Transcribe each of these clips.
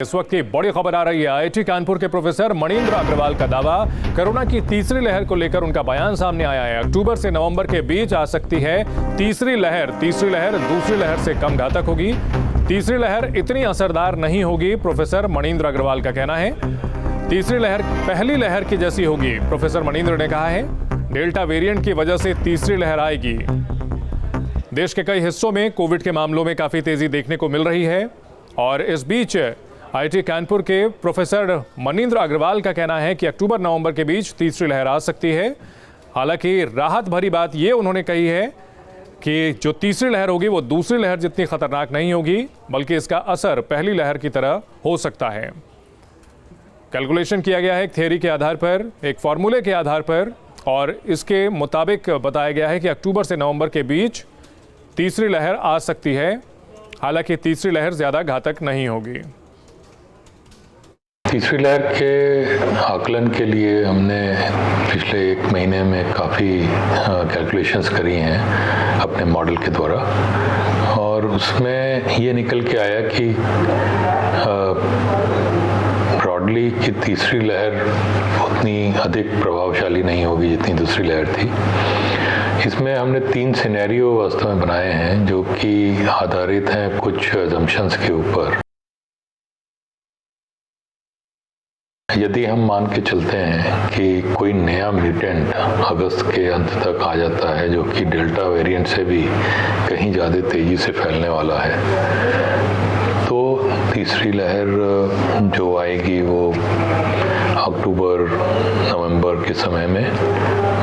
इस वक्त की बड़ी खबर आ रही है। आईआईटी कानपुर के प्रोफेसर मणींद्र अग्रवाल का दावा, कोरोना की तीसरी लहर को लेकर उनका बयान सामने आया है। अक्टूबर से नवंबर के बीच आ सकती है तीसरी लहर। तीसरी लहर दूसरी लहर से कम घातक होगी। तीसरी लहर इतनी असरदार नहीं होगी, प्रोफेसर मणींद्र अग्रवाल का कहना है। तीसरी लहर पहली लहर की जैसी होगी, प्रोफेसर मणींद्र ने कहा है। डेल्टा वेरिएंट की वजह से तीसरी लहर आएगी। देश के कई हिस्सों में कोविड के मामलों में काफी तेजी देखने को मिल रही है और इस बीच आईआईटी कानपुर के प्रोफेसर मणींद्र अग्रवाल का कहना है कि अक्टूबर नवंबर के बीच तीसरी लहर आ सकती है। हालांकि राहत भरी बात यह उन्होंने कही है कि जो तीसरी लहर होगी वो दूसरी लहर जितनी खतरनाक नहीं होगी, बल्कि इसका असर पहली लहर की तरह हो सकता है। कैलकुलेशन किया गया है एक थ्योरी के आधार पर, एक फॉर्मूले के आधार पर, और इसके मुताबिक बताया गया है कि अक्टूबर से नवंबर के बीच तीसरी लहर आ सकती है। हालांकि तीसरी लहर ज्यादा घातक नहीं होगी। तीसरी लहर के आकलन के लिए हमने पिछले एक महीने में काफ़ी कैलकुलेशंस करी हैं अपने मॉडल के द्वारा, और उसमें ये निकल के आया कि ब्रॉडली कि तीसरी लहर उतनी अधिक प्रभावशाली नहीं होगी जितनी दूसरी लहर थी। इसमें हमने 3 सिनेरियो वास्तव में बनाए हैं जो कि आधारित हैं कुछ अजम्पशंस के ऊपर। यदि हम मान के चलते हैं कि कोई नया म्यूटेंट अगस्त के अंत तक आ जाता है जो कि डेल्टा वेरिएंट से भी कहीं ज़्यादा तेज़ी से फैलने वाला है, तो तीसरी लहर जो आएगी वो अक्टूबर नवंबर के समय में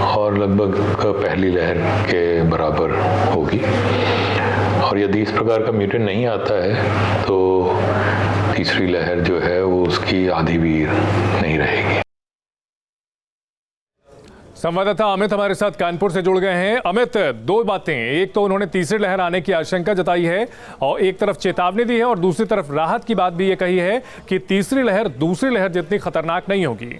और लगभग पहली लहर के बराबर होगी। और यदि इस प्रकार का म्यूटेंट नहीं आता है तो तीसरी लहर जो है वो उसकी आधी भी नहीं रहेगी। संवाददाता अमित हमारे साथ कानपुर से जुड़ गए हैं। अमित, 2 बातें, एक तो उन्होंने तीसरी लहर आने की आशंका जताई है और एक तरफ चेतावनी दी है, और दूसरी तरफ राहत की बात भी ये कही है कि तीसरी लहर दूसरी लहर जितनी खतरनाक नहीं होगी।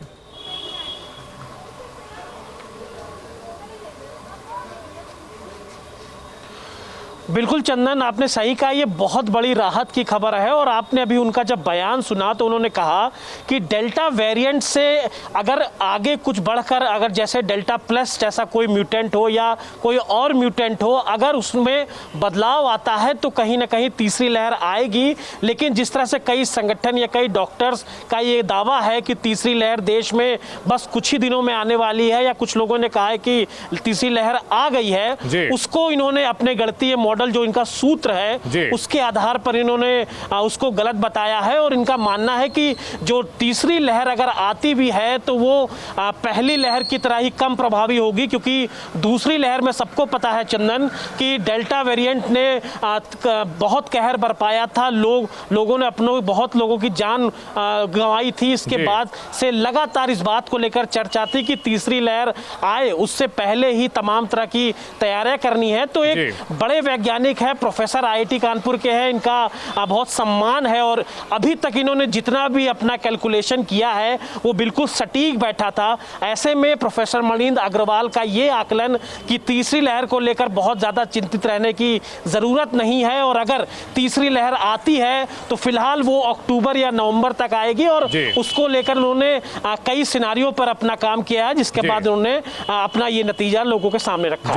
बिल्कुल चंदन, आपने सही कहा, ये बहुत बड़ी राहत की खबर है। और आपने अभी उनका जब बयान सुना तो उन्होंने कहा कि डेल्टा वेरिएंट से अगर आगे कुछ बढ़कर, अगर जैसे डेल्टा प्लस जैसा कोई म्यूटेंट हो या कोई और म्यूटेंट हो, अगर उसमें बदलाव आता है तो कहीं ना कहीं तीसरी लहर आएगी। लेकिन जिस तरह से कई संगठन या कई डॉक्टर्स का ये दावा है कि तीसरी लहर देश में बस कुछ ही दिनों में आने वाली है, या कुछ लोगों ने कहा है कि तीसरी लहर आ गई है, उसको इन्होंने अपने गणितीय मॉडल जो इनका सूत्र है उसके आधार पर इन्होंने उसको गलत बताया है। और इनका मानना है कि जो तीसरी लहर अगर आती भी है तो वो पहली लहर की तरह ही कम प्रभावी होगी, क्योंकि दूसरी लहर में सबको पता है चंदन कि डेल्टा वेरिएंट ने बहुत कहर बरपाया था। लोगों ने बहुत लोगों की जान गंवाई थी। इसके बाद से लगातार इस बात को लेकर चर्चा थी कि तीसरी लहर आए उससे पहले ही तमाम तरह की तैयारियां करनी है। तो एक बड़े वैज्ञानिक है, प्रोफेसर आईआईटी कानपुर के हैं, इनका बहुत सम्मान है और अभी तक इन्होंने जितना भी अपना कैलकुलेशन किया है वो बिल्कुल सटीक बैठा था। ऐसे में प्रोफेसर मणींद्र अग्रवाल का ये आकलन कि तीसरी लहर को लेकर बहुत ज़्यादा चिंतित रहने की ज़रूरत नहीं है, और अगर तीसरी लहर आती है तो फिलहाल वो अक्टूबर या नवंबर तक आएगी। और उसको लेकर उन्होंने कई सिनारियों पर अपना काम किया है, जिसके बाद उन्होंने अपना ये नतीजा लोगों के सामने रखा।